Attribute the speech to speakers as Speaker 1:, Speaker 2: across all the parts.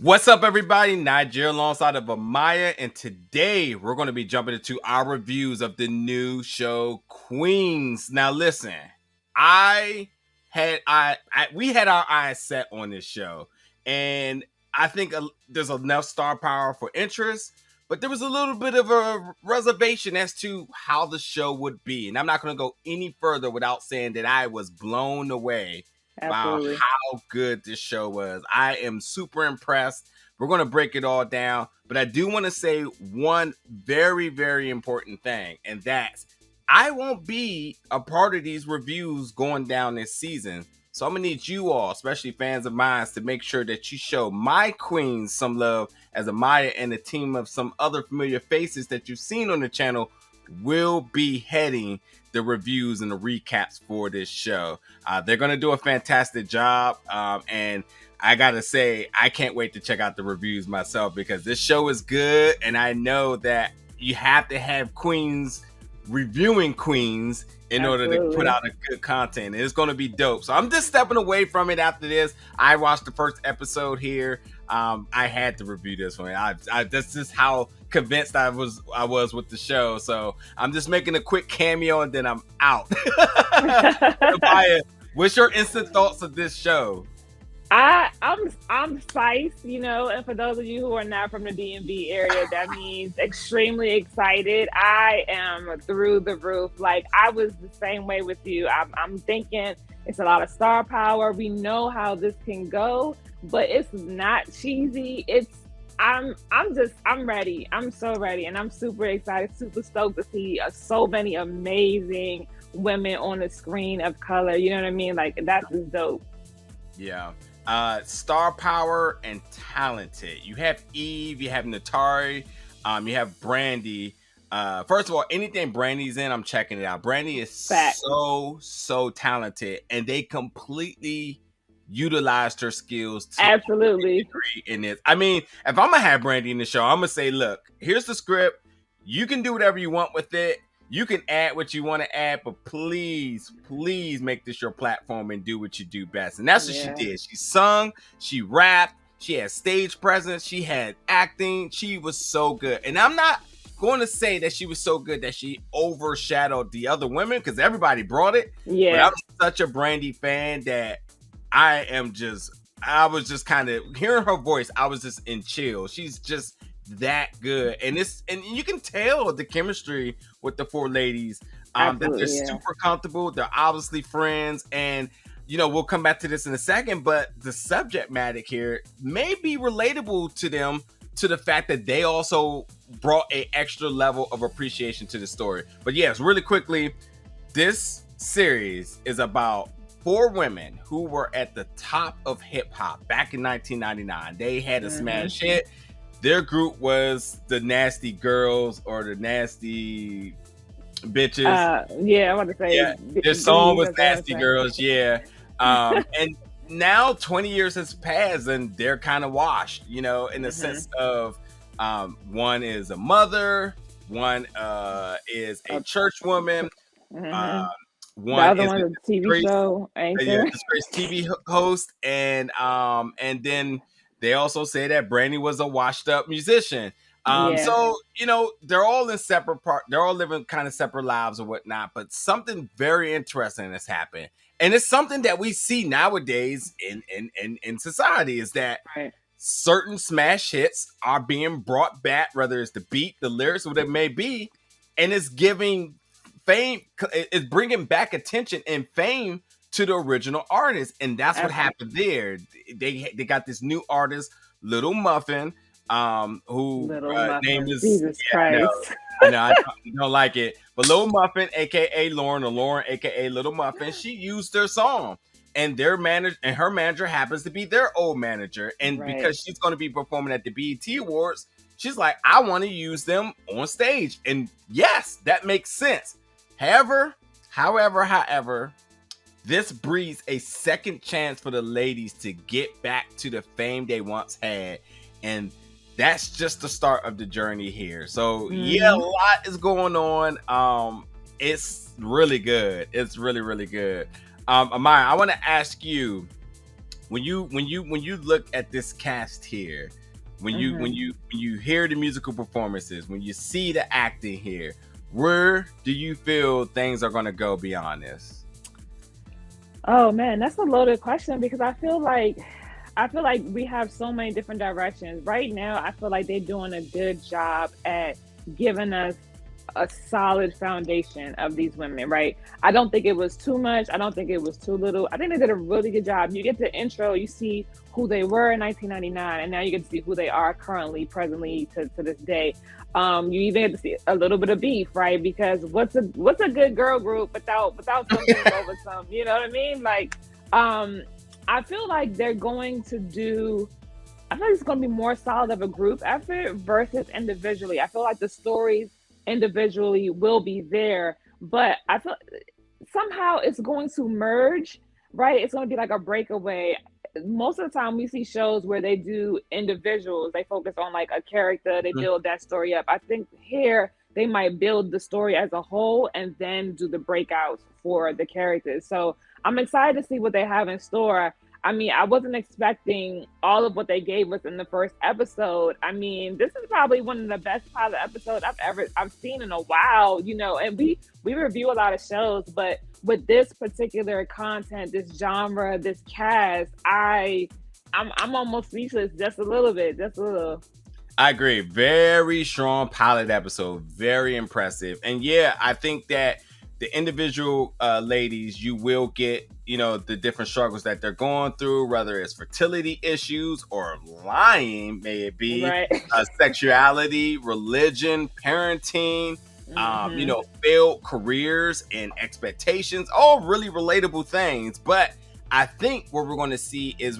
Speaker 1: What's up, everybody? Nigeria alongside of Amaya, and today we're going to be jumping into our reviews of the new show Queens. Now, listen, we had our eyes set on this show, and I think there's enough star power for interest, but there was a little bit of a reservation as to how the show would be, and I'm not going to go any further without saying that I was blown away.
Speaker 2: Absolutely.
Speaker 1: Wow, how good this show was. I am super impressed. We're going to break it all down, but I do want to say one very, very important thing, and that's I won't be a part of these reviews going down this season. So I'm going to need you all, especially fans of mine, to make sure that you show my queens some love, as Amaya and a team of some other familiar faces that you've seen on the channel will be heading the reviews and the recaps for this show. They're going to do a fantastic job, and I gotta say, I can't wait to check out the reviews myself, because this show is good, and I know that you have to have queens reviewing queens in order to put out a good content. It's going to be dope. So I'm just stepping away from it after this. I watched the first episode here. I had to review this one. That's just how convinced I was with the show. So I'm just making a quick cameo and then I'm out. What's your instant thoughts of this show?
Speaker 2: I'm Spice, and for those of you who are not from the DMV area, that means extremely excited. I am through the roof. Like, I was the same way with you. I'm thinking it's a lot of star power. We know how this can go, but it's not cheesy. I'm ready. I'm so ready, and I'm super excited, super stoked to see so many amazing women on the screen of color. You know what I mean? Like, that's just dope.
Speaker 1: Yeah. Star power and talented. You have Eve, you have Naturi, you have Brandy. First of all, anything Brandy's in, I'm checking it out. Brandy is so talented, and they completely utilized her skills to
Speaker 2: absolutely
Speaker 1: in this. I mean, if I'm gonna have Brandy in the show, I'm gonna say, look, here's the script. You can do whatever you want with it. You can add what you want to add, but please make this your platform and do what you do best. And that's what she did. She sung, she rapped, she had stage presence, she had acting. She was so good. And I'm not going to say that she was so good that she overshadowed the other women, because everybody brought it.
Speaker 2: Yeah.
Speaker 1: But I'm such a Brandy fan that I was just kind of hearing her voice. I was just in chill. She's just that good, and you can tell the chemistry with the four ladies, that they're super comfortable. They're obviously friends, and we'll come back to this in a second, but the subject matter here may be relatable to them, to the fact that they also brought an extra level of appreciation to the story. But yes, really quickly, this series is about four women who were at the top of hip-hop back in 1999. They had a smash hit. Their group was the Nasty Girls, or the Nasty Bitches.
Speaker 2: I want to say.
Speaker 1: Yeah, their song was Nasty Girls. Yeah. And now 20 years has passed, and they're kind of washed, in the sense of one is a mother, one is a church woman, one is
Speaker 2: a TV show anchor,
Speaker 1: disgraced TV host, and then they also say that Brandy was a washed up musician. So, they're all in separate they're all living kind of separate lives or whatnot, but something very interesting has happened. And it's something that we see nowadays in society, is that certain smash hits are being brought back, whether it's the beat, the lyrics, whatever it may be, and it's giving fame, it's bringing back attention and fame to the original artist. And that's what happened there. They got this new artist, Little Muffin, who name is
Speaker 2: Jesus Christ.
Speaker 1: I know I don't like it, but Little Muffin, aka Lauren, or Lauren, aka Little Muffin, she used their song, and her manager happens to be their old manager, and because she's going to be performing at the BET Awards, she's like, I want to use them on stage. And yes, that makes sense. However, this breeds a second chance for the ladies to get back to the fame they once had, and that's just the start of the journey here. So a lot is going on. It's really good. It's really, really good. Amaya, I want to ask you, when you look at this cast here, when you hear the musical performances, when you see the acting here, where do you feel things are going to go beyond this?
Speaker 2: Oh man, that's a loaded question because I feel like we have so many different directions. Right now, I feel like they're doing a good job at giving us a solid foundation of these women, right? I don't think it was too much. I don't think it was too little. I think they did a really good job. You get the intro, you see who they were in 1999, and now you get to see who they are currently, presently to this day. You even get to see a little bit of beef, right? Because what's a good girl group without some beef over some, you know what I mean? Like, I feel like they're going to do. I feel like it's going to be more solid of a group effort versus individually. I feel like the stories individually will be there, but I feel somehow it's going to merge, right? It's going to be like a breakaway. Most of the time, we see shows where they do individuals, they focus on like a character, they build that story up. I think here they might build the story as a whole and then do the breakouts for the characters. So I'm excited to see what they have in store. I mean, I wasn't expecting all of what they gave us in the first episode. I mean, this is probably one of the best pilot episodes I've seen in a while, you know, and we review a lot of shows, but with this particular content, this genre, this cast, I'm almost speechless just a little bit, just a little.
Speaker 1: I agree. Very strong pilot episode. Very impressive. And yeah, I think that the individual ladies, you will get, you know, the different struggles that they're going through, whether it's fertility issues or lying, may it be,
Speaker 2: Right.
Speaker 1: sexuality, religion, parenting, you know, failed careers and expectations, all really relatable things. But I think what we're going to see is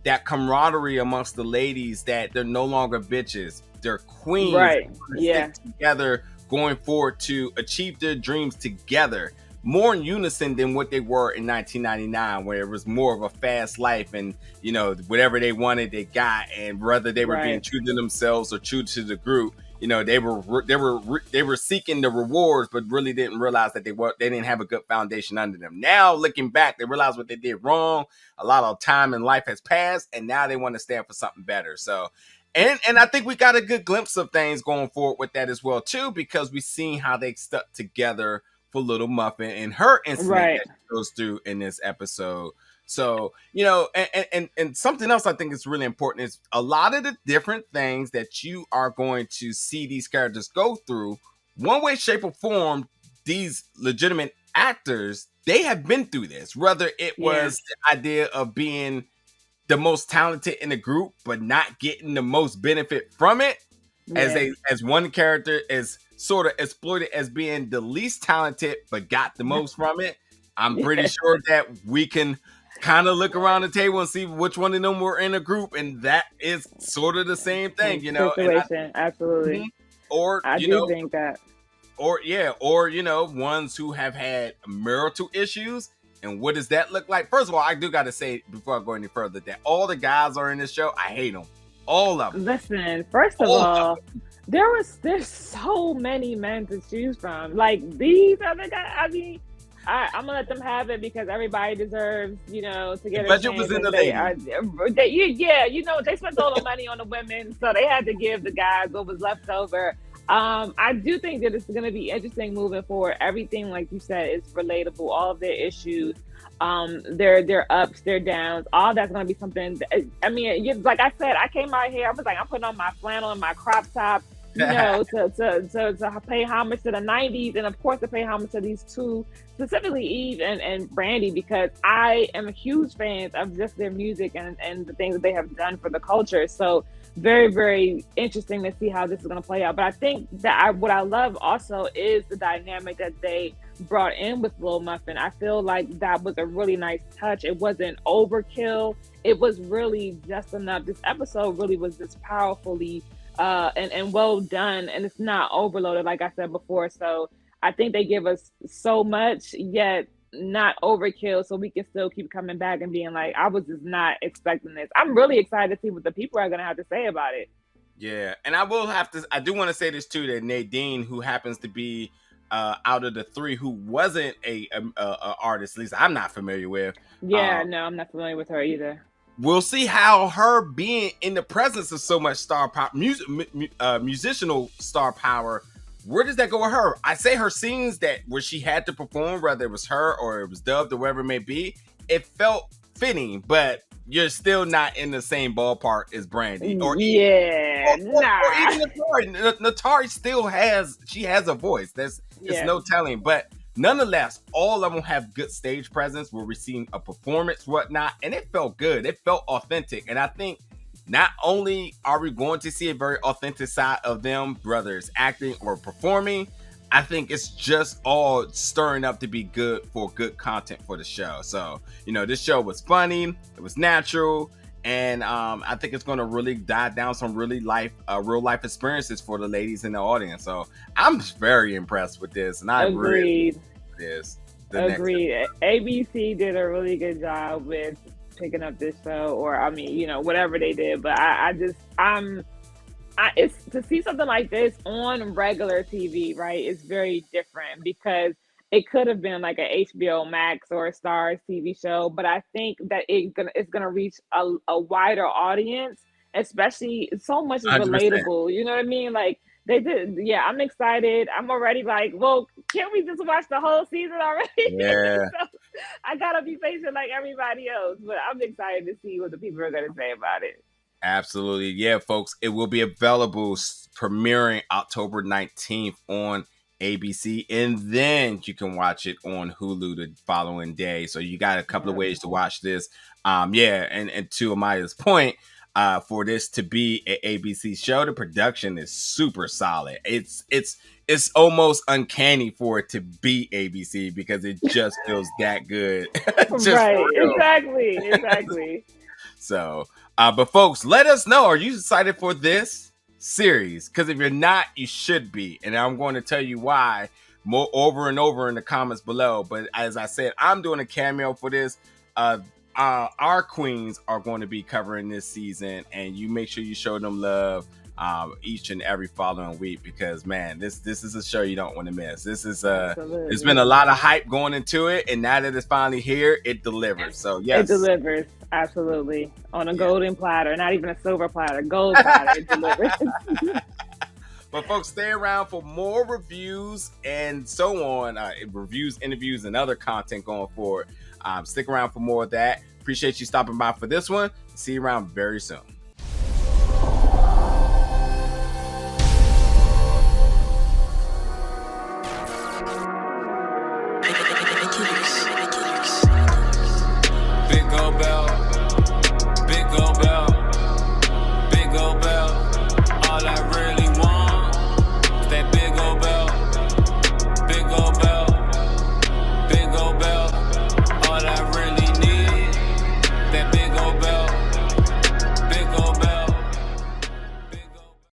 Speaker 1: that camaraderie amongst the ladies, that they're no longer bitches, they're queens.
Speaker 2: Right. Yeah.
Speaker 1: Stick together going forward to achieve their dreams together, more in unison than what they were in 1999, where it was more of a fast life and, you know, whatever they wanted they got, and whether they were being true to themselves or true to the group, you know, they were seeking the rewards, but really didn't realize that they didn't have a good foundation under them. Now looking back, they realize what they did wrong. A lot of time in life has passed, and now they want to stand for something better. So and I think we got a good glimpse of things going forward with that as well too, because we've seen how they stuck together for Little Muffin and her incident that goes through in this episode. So, you know, and something else I think is really important is a lot of the different things that you are going to see these characters go through, one way, shape, or form, these legitimate actors, they have been through this, whether it was the idea of being the most talented in the group but not getting the most benefit from it, as one character is sort of exploited as being the least talented but got the most from it. I'm pretty sure that we can kind of look around the table and see which one of them were in a group, and that is sort of the same thing, you know.
Speaker 2: Situation, absolutely.
Speaker 1: Or
Speaker 2: I do think that.
Speaker 1: Or you know, ones who have had marital issues. And what does that look like? First of all, I do got to say, before I go any further, that all the guys are in this show, I hate them. All of them.
Speaker 2: Listen, first of all, there's so many men to choose from. Like, these other guys, I mean, I'm gonna let them have it because everybody deserves, you know, to get a
Speaker 1: budget was in the
Speaker 2: yeah, you know, they spent all the money on the women, so they had to give the guys what was left over. I do think that it's going to be interesting moving forward. Everything, like you said, is relatable. All of their issues, their ups, their downs, all that's going to be something. I mean, like I said, I came out here, I was like, I'm putting on my flannel and my crop top, you know, to pay homage to the 90s, and of course to pay homage to these two, specifically Eve and Brandy, because I am a huge fan of just their music and the things that they have done for the culture. So very, very interesting to see how this is going to play out. But I think that what I love also is the dynamic that they brought in with Lil Muffin. I feel like that was a really nice touch. It wasn't overkill. It was really just enough. This episode really was just powerfully and well done, and it's not overloaded, like I said before. So I think they give us so much, yet not overkill, so we can still keep coming back and being like, I was just not expecting this. I'm really excited to see what the people are gonna have to say about it.
Speaker 1: Yeah, and I do want to say this too, that Nadine, who happens to be out of the three who wasn't a artist, at least I'm not familiar with.
Speaker 2: Yeah, no, I'm not familiar with her either.
Speaker 1: We'll see how her being in the presence of so much star power, musical star power, where does that go with her? I say her scenes that where she had to perform, whether it was her or it was dubbed or whatever it may be, it felt fitting, but you're still not in the same ballpark as Brandy. Or
Speaker 2: yeah,
Speaker 1: even Naturi. Naturi still has a voice. It's no telling, but nonetheless, all of them have good stage presence where we're seeing a performance, whatnot, and it felt good. It felt authentic. And I think not only are we going to see a very authentic side of them, whether it's acting or performing, I think it's just all stirring up to be good for good content for the show. So, this show was funny, it was natural, and I think it's going to really dive down some real life experiences for the ladies in the audience. So I'm very impressed with this, and I
Speaker 2: agreed.
Speaker 1: Agreed.
Speaker 2: ABC did a really good job with picking up this show, or whatever they did. But it's to see something like this on regular TV, right? It's very different because it could have been like a HBO Max or a Starz TV show, but I think that it's gonna reach a wider audience, especially so much is
Speaker 1: 100%.
Speaker 2: Relatable. You know what I mean? Like they did. Yeah, I'm excited. I'm already like, well, can't we just watch the whole season already?
Speaker 1: Yeah.
Speaker 2: So I gotta be patient like everybody else, but I'm excited to see what the people are gonna say about it.
Speaker 1: Absolutely. Yeah, folks, it will be available premiering October 19th on ABC, and then you can watch it on Hulu the following day. So you got a couple of ways to watch this. And to Amaya's point, for this to be an ABC show, the production is super solid. It's almost uncanny for it to be ABC because it just feels that good.
Speaker 2: Right. Exactly.
Speaker 1: So, but folks, let us know. Are you excited for this series? Because if you're not, you should be. And I'm going to tell you why more over and over in the comments below. But as I said, I'm doing a cameo for this. Our queens are going to be covering this season, and you make sure you show them love each and every following week, because man, this is a show you don't want to miss. This is there's been a lot of hype going into it, and now that it's finally here, it delivers. So yes,
Speaker 2: it delivers absolutely on a golden platter, not even a silver platter, gold platter. It delivers.
Speaker 1: But folks, stay around for more reviews and so on, reviews, interviews, and other content going forward. Stick around for more of that. Appreciate you stopping by for this one. See you around very soon.